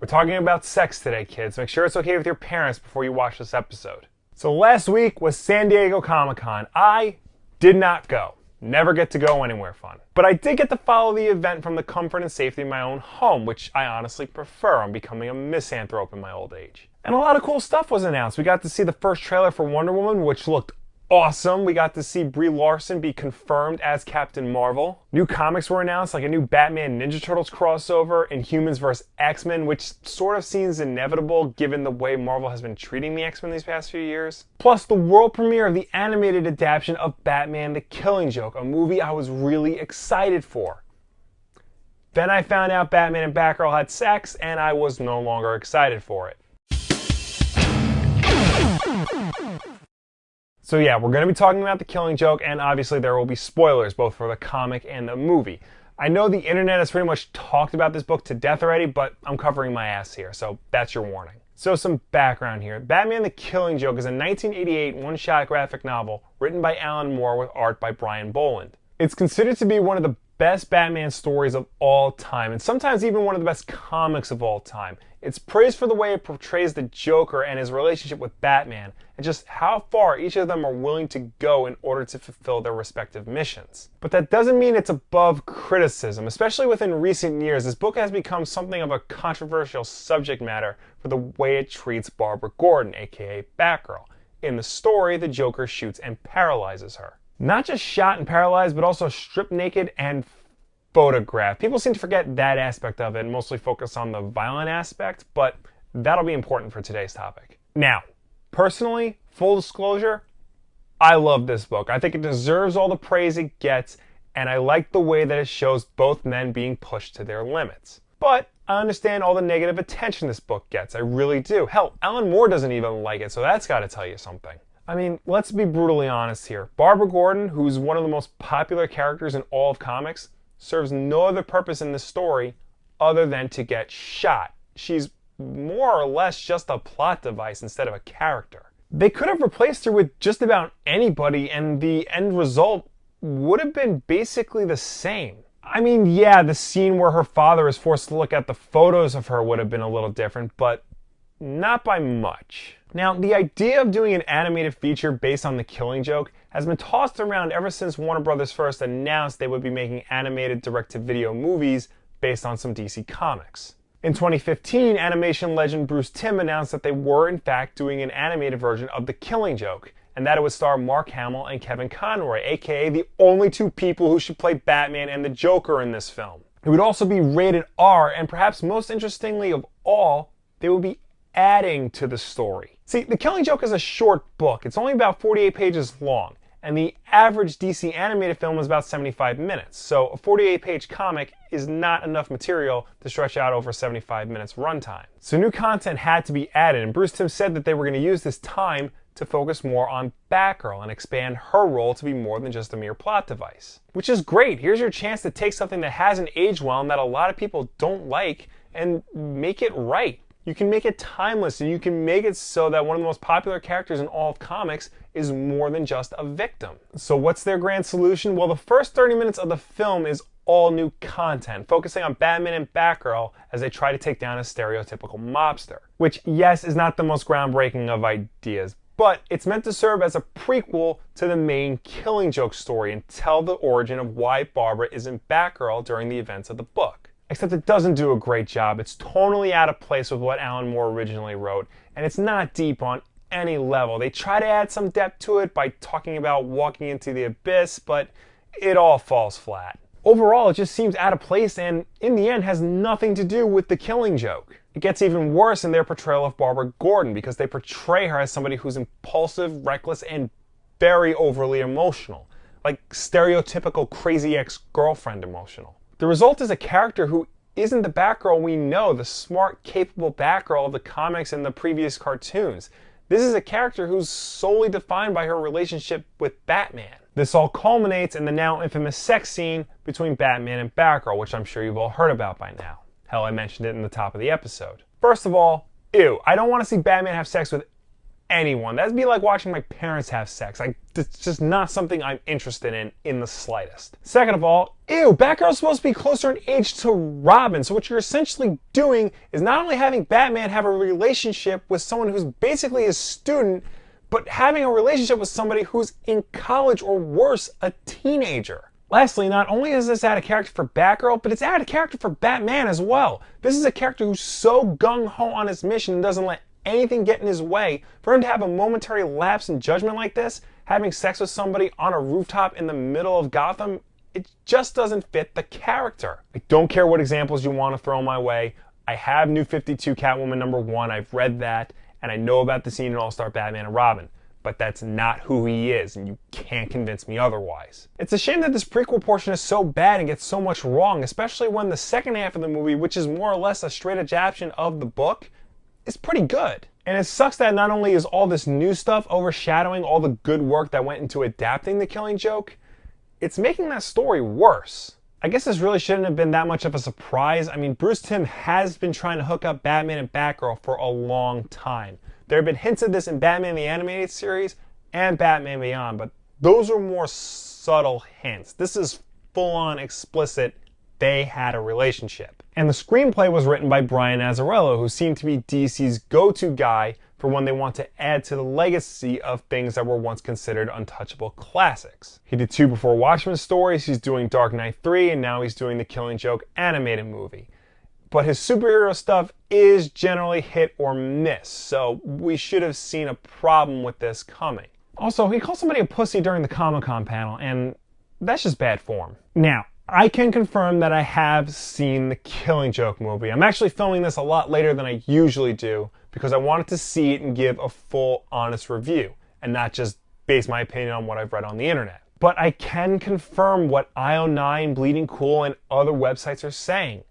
We're talking about sex today, kids. Make sure it's okay with your parents before you watch this episode. So last week was San Diego Comic-Con. I did not go. Never get to go anywhere fun. But I did get to follow the event from the comfort and safety of my own home, which I honestly prefer. I'm becoming a misanthrope in my old age. And a lot of cool stuff was announced. We got to see the first trailer for Wonder Woman, which looked awesome. We got to see Brie Larson be confirmed as Captain Marvel. New comics were announced, like a new Batman Ninja Turtles crossover, Inhumans vs. X-Men, which sort of seems inevitable given the way Marvel has been treating the X-Men these past few years. Plus the world premiere of the animated adaptation of Batman the Killing Joke, a movie I was really excited for. Then I found out Batman and Batgirl had sex, and I was no longer excited for it. So yeah, we're going to be talking about The Killing Joke, and obviously there will be spoilers both for the comic and the movie. I know the internet has pretty much talked about this book to death already, but I'm covering my ass here, so that's your warning. So some background here. Batman the Killing Joke is a 1988 one-shot graphic novel written by Alan Moore with art by Brian Boland. It's considered to be one of the best Batman stories of all time, and sometimes even one of the best comics of all time. It's praised for the way it portrays the Joker and his relationship with Batman, and just how far each of them are willing to go in order to fulfill their respective missions. But that doesn't mean it's above criticism. Especially within recent years, this book has become something of a controversial subject matter for the way it treats Barbara Gordon, aka Batgirl. In the story, the Joker shoots and paralyzes her. Not just shot and paralyzed, but also stripped naked and photographed. People seem to forget that aspect of it and mostly focus on the violent aspect, but that'll be important for today's topic. Now, personally, full disclosure, I love this book. I think it deserves all the praise it gets, and I like the way that it shows both men being pushed to their limits. But I understand all the negative attention this book gets. I really do. Hell, Alan Moore doesn't even like it, so that's got to tell you something. I mean, let's be brutally honest here. Barbara Gordon, who's one of the most popular characters in all of comics, serves no other purpose in this story other than to get shot. She's more or less just a plot device instead of a character. They could have replaced her with just about anybody and the end result would have been basically the same. I mean, yeah, the scene where her father is forced to look at the photos of her would have been a little different, but not by much. Now, the idea of doing an animated feature based on The Killing Joke has been tossed around ever since Warner Brothers first announced they would be making animated direct-to-video movies based on some DC comics. In 2015, animation legend Bruce Timm announced that they were in fact doing an animated version of The Killing Joke, and that it would star Mark Hamill and Kevin Conroy, aka the only two people who should play Batman and the Joker in this film. It would also be rated R, and perhaps most interestingly of all, they would be adding to the story. See, The Killing Joke is a short book. It's only about 48 pages long, and the average DC animated film is about 75 minutes. So a 48-page comic is not enough material to stretch out over 75 minutes runtime. So new content had to be added, and Bruce Timm said that they were going to use this time to focus more on Batgirl and expand her role to be more than just a mere plot device. Which is great. Here's your chance to take something that hasn't aged well and that a lot of people don't like and make it right. You can make it timeless, and you can make it so that one of the most popular characters in all of comics is more than just a victim. So what's their grand solution? Well, the first 30 minutes of the film is all new content, focusing on Batman and Batgirl as they try to take down a stereotypical mobster. Which, yes, is not the most groundbreaking of ideas, but it's meant to serve as a prequel to the main Killing Joke story and tell the origin of why Barbara isn't Batgirl during the events of the book. Except it doesn't do a great job. It's totally out of place with what Alan Moore originally wrote, and it's not deep on any level. They try to add some depth to it by talking about walking into the abyss, but it all falls flat. Overall, it just seems out of place and, in the end, has nothing to do with The Killing Joke. It gets even worse in their portrayal of Barbara Gordon because they portray her as somebody who's impulsive, reckless, and very overly emotional. Like stereotypical crazy ex-girlfriend emotional. The result is a character who isn't the Batgirl we know, the smart, capable Batgirl of the comics and the previous cartoons. This is a character who's solely defined by her relationship with Batman. This all culminates in the now infamous sex scene between Batman and Batgirl, which I'm sure you've all heard about by now. Hell, I mentioned it in the top of the episode. First of all, ew, I don't want to see Batman have sex with anyone. That'd be like watching my parents have sex. It's just not something I'm interested in the slightest. Second of all, ew, Batgirl's supposed to be closer in age to Robin, so what you're essentially doing is not only having Batman have a relationship with someone who's basically his student, but having a relationship with somebody who's in college or worse, a teenager. Lastly, not only is this out of character for Batgirl, but it's out of character for Batman as well. This is a character who's so gung-ho on his mission and doesn't let anything get in his way. For him to have a momentary lapse in judgment like this, having sex with somebody on a rooftop in the middle of Gotham, it just doesn't fit the character. I don't care what examples you want to throw my way. I have New 52 Catwoman #1, I've read that, and I know about the scene in All-Star Batman and Robin. But that's not who he is, and you can't convince me otherwise. It's a shame that this prequel portion is so bad and gets so much wrong, especially when the second half of the movie, which is more or less a straight adaptation of the book, is pretty good. And it sucks that not only is all this new stuff overshadowing all the good work that went into adapting The Killing Joke, it's making that story worse. I guess this really shouldn't have been that much of a surprise. I mean, Bruce Timm has been trying to hook up Batman and Batgirl for a long time. There have been hints of this in Batman the Animated Series and Batman Beyond, but those are more subtle hints. This is full-on explicit, they had a relationship. And the screenplay was written by Brian Azzarello, who seemed to be DC's go-to guy for when they want to add to the legacy of things that were once considered untouchable classics. He did 2 Before Watchmen stories, he's doing Dark Knight 3, and now he's doing the Killing Joke animated movie. But his superhero stuff is generally hit or miss, so we should have seen a problem with this coming. Also, he called somebody a pussy during the Comic-Con panel, and that's just bad form. Now, I can confirm that I have seen the Killing Joke movie. I'm actually filming this a lot later than I usually do because I wanted to see it and give a full, honest review, and not just base my opinion on what I've read on the internet. But I can confirm what IO9, Bleeding Cool, and other websites are saying.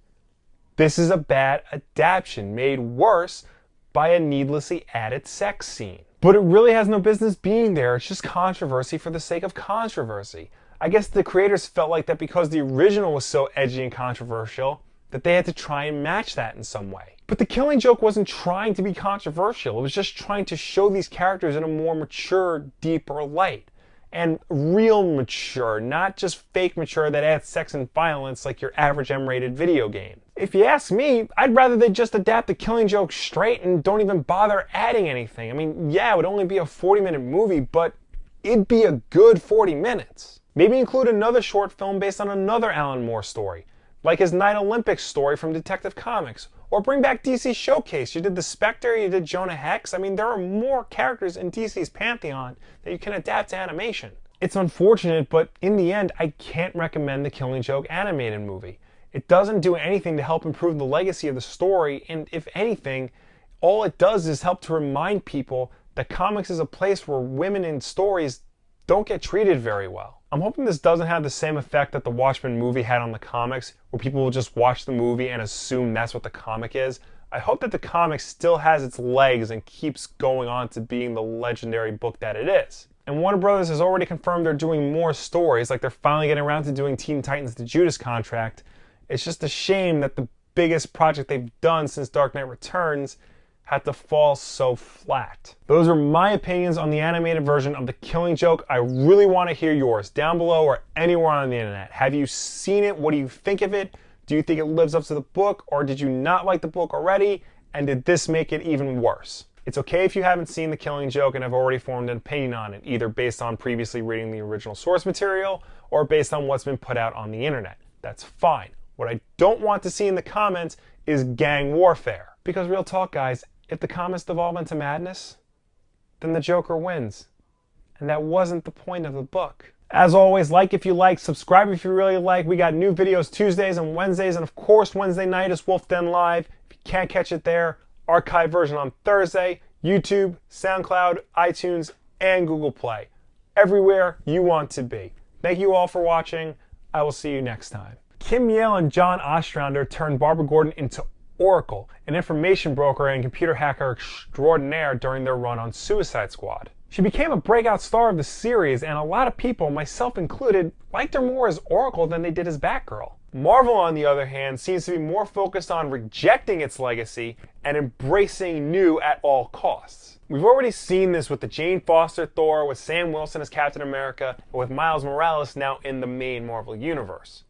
This is a bad adaptation made worse by a needlessly added sex scene. But it really has no business being there. It's just controversy for the sake of controversy. I guess the creators felt like that because the original was so edgy and controversial that they had to try and match that in some way. But The Killing Joke wasn't trying to be controversial. It was just trying to show these characters in a more mature, deeper light. And real mature, not just fake mature that adds sex and violence like your average M-rated video game. If you ask me, I'd rather they just adapt The Killing Joke straight and don't even bother adding anything. I mean, yeah, it would only be a 40-minute movie, but it'd be a good 40 minutes. Maybe include another short film based on another Alan Moore story, like his Night Olympics story from Detective Comics. Or bring back DC Showcase. You did the Spectre, you did Jonah Hex. I mean, there are more characters in DC's pantheon that you can adapt to animation. It's unfortunate, but in the end, I can't recommend the Killing Joke animated movie. It doesn't do anything to help improve the legacy of the story, and if anything, all it does is help to remind people that comics is a place where women in stories don't get treated very well. I'm hoping this doesn't have the same effect that the Watchmen movie had on the comics, where people will just watch the movie and assume that's what the comic is. I hope that the comic still has its legs and keeps going on to being the legendary book that it is. And Warner Brothers has already confirmed they're doing more stories, like they're finally getting around to doing Teen Titans The Judas Contract. It's just a shame that the biggest project they've done since Dark Knight Returns had to fall so flat. Those are my opinions on the animated version of The Killing Joke. I really want to hear yours down below or anywhere on the internet. Have you seen it? What do you think of it? Do you think it lives up to the book, or did you not like the book already? And did this make it even worse? It's okay if you haven't seen The Killing Joke and have already formed an opinion on it, either based on previously reading the original source material or based on what's been put out on the internet. That's fine. What I don't want to see in the comments is gang warfare. Because real talk, guys, if the comments devolve into madness, then the Joker wins. And that wasn't the point of the book. As always, like if you like, subscribe if you really like. We got new videos Tuesdays and Wednesdays, and of course Wednesday night is Wulff Den Live. If you can't catch it there, archive version on Thursday, YouTube, SoundCloud, iTunes, and Google Play. Everywhere you want to be. Thank you all for watching. I will see you next time. Kim Yale and John Ostrander turned Barbara Gordon into Oracle, an information broker and computer hacker extraordinaire during their run on Suicide Squad. She became a breakout star of the series, and a lot of people, myself included, liked her more as Oracle than they did as Batgirl. Marvel, on the other hand, seems to be more focused on rejecting its legacy and embracing new at all costs. We've already seen this with the Jane Foster Thor, with Sam Wilson as Captain America, and with Miles Morales now in the main Marvel Universe.